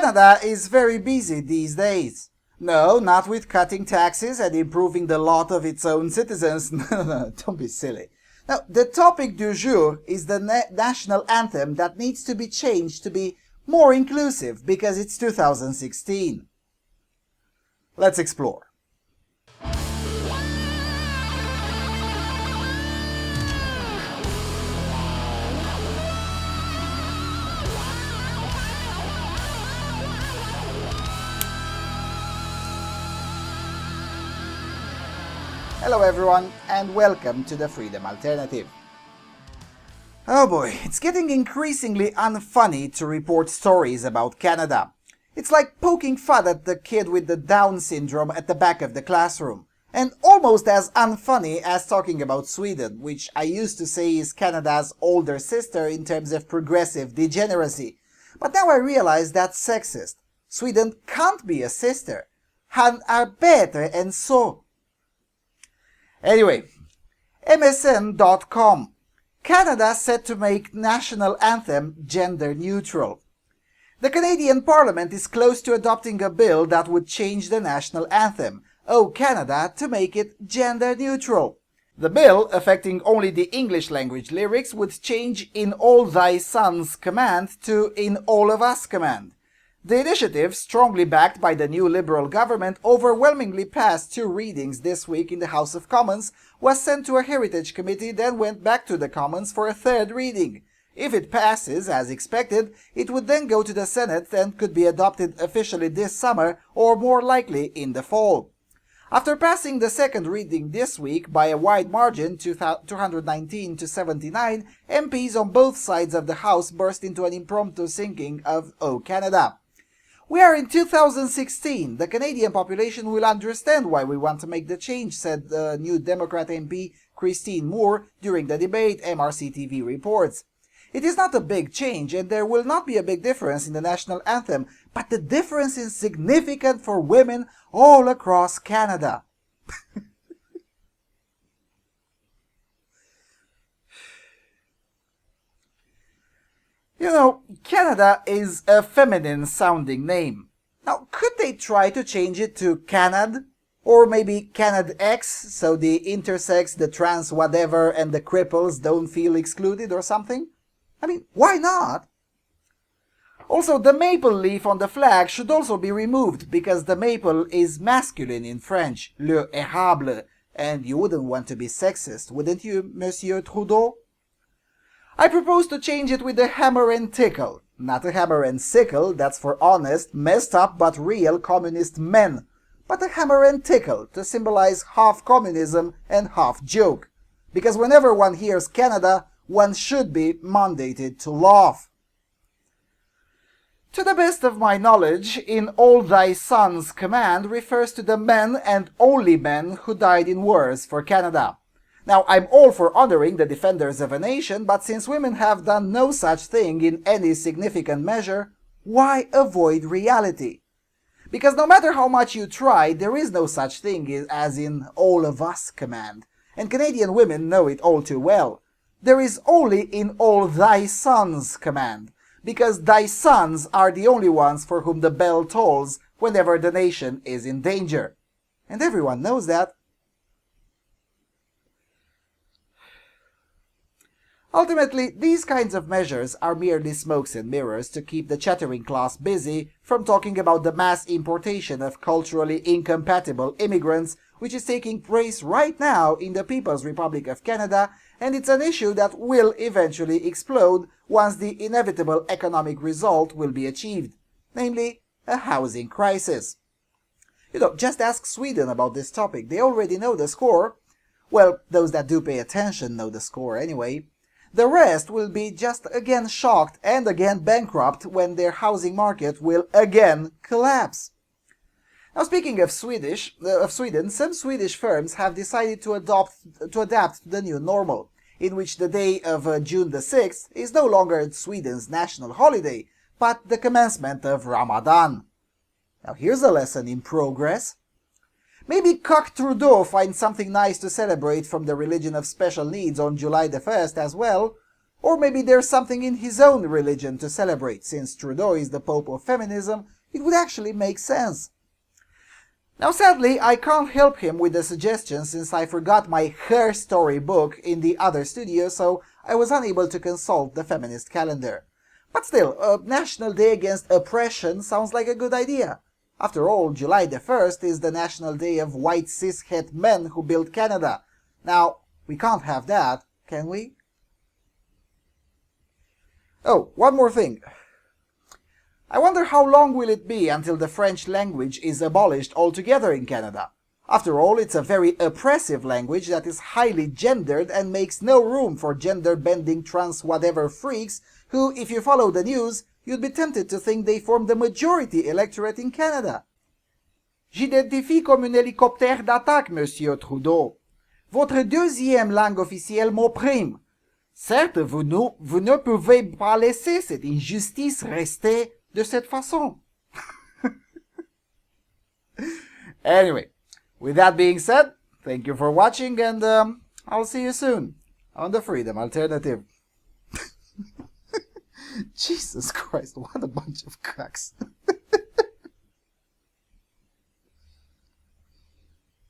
Canada is very busy these days. No, not with cutting taxes and improving the lot of its own citizens. No, don't be silly. Now, the topic du jour is the national anthem that needs to be changed to be more inclusive because it's 2016. Let's explore. Hello everyone, and welcome to the Freedom Alternative. Oh boy, it's getting increasingly unfunny to report stories about Canada. It's like poking fun at the kid with the Down syndrome at the back of the classroom. And almost as unfunny as talking about Sweden, which I used to say is Canada's older sister in terms of progressive degeneracy. But now I realize that's sexist. Sweden can't be a sister. Han är bättre än så. Anyway, MSN.com. Canada set to make national anthem gender neutral. The Canadian Parliament is close to adopting a bill that would change the national anthem, O Canada, to make it gender neutral. The bill, affecting only the English language lyrics, would change In All Thy Sons command to In All of Us command. The initiative, strongly backed by the new Liberal government, overwhelmingly passed 2 readings this week in the House of Commons, was sent to a Heritage Committee, then went back to the Commons for a 3rd reading. If it passes, as expected, it would then go to the Senate and could be adopted officially this summer, or more likely in the fall. After passing the 2nd reading this week by a wide margin, 219 to 79, MPs on both sides of the House burst into an impromptu singing of O Canada. We are in 2016. The Canadian population will understand why we want to make the change, said the New Democrat MP Christine Moore during the debate, MRC-TV reports. It is not a big change, and there will not be a big difference in the national anthem, but the difference is significant for women all across Canada. You know, Canada is a feminine-sounding name. Now, could they try to change it to Canad? Or maybe Canad-X, so the intersex, the trans whatever, and the cripples don't feel excluded or something? I mean, why not? Also, the maple leaf on the flag should also be removed, because the maple is masculine in French, le érable, and you wouldn't want to be sexist, wouldn't you, Monsieur Trudeau? I propose to change it with a hammer and tickle. Not a hammer and sickle, that's for honest, messed up but real communist men. But a hammer and tickle to symbolize half communism and half joke. Because whenever one hears Canada, one should be mandated to laugh. To the best of my knowledge, In All Thy Sons command refers to the men and only men who died in wars for Canada. Now, I'm all for honoring the defenders of a nation, but since women have done no such thing in any significant measure, why avoid reality? Because no matter how much you try, there is no such thing as in All of Us command, and Canadian women know it all too well. There is only In All Thy Sons command, because thy sons are the only ones for whom the bell tolls whenever the nation is in danger. And everyone knows that. Ultimately, these kinds of measures are merely smokes and mirrors to keep the chattering class busy from talking about the mass importation of culturally incompatible immigrants, which is taking place right now in the People's Republic of Canada, and it's an issue that will eventually explode once the inevitable economic result will be achieved, namely a housing crisis. You know, just ask Sweden about this topic. They already know the score. Well, those that do pay attention know the score anyway. The rest will be just again shocked and again bankrupt when their housing market will again collapse. Now, speaking of Sweden, some Swedish firms have decided to adapt to the new normal, in which the day of June the 6th is no longer Sweden's national holiday, but the commencement of Ramadan. Now, here's a lesson in progress. Maybe Coq Trudeau finds something nice to celebrate from the religion of special needs on July the 1st as well. Or maybe there's something in his own religion to celebrate, since Trudeau is the Pope of feminism, It would actually make sense. Now sadly, I can't help him with the suggestion since I forgot my Her Story book in the other studio, so I was unable to consult the feminist calendar. But still, a National Day Against Oppression sounds like a good idea. After all, July the 1st is the National Day of white cishet men who built Canada. Now, we can't have that, can we? Oh, one more thing. I wonder how long will it be until the French language is abolished altogether in Canada. After all, it's a very oppressive language that is highly gendered and makes no room for gender-bending trans-whatever freaks who, if you follow the news, you'd be tempted to think they form the majority electorate in Canada. J'identifie comme un hélicoptère d'attaque, Monsieur Trudeau. Votre deuxième langue officielle m'opprime. Certes, vous ne pouvez pas laisser cette injustice rester de cette façon. Anyway, with that being said, thank you for watching and I'll see you soon on the Freedom Alternative. Jesus Christ, what a bunch of cracks.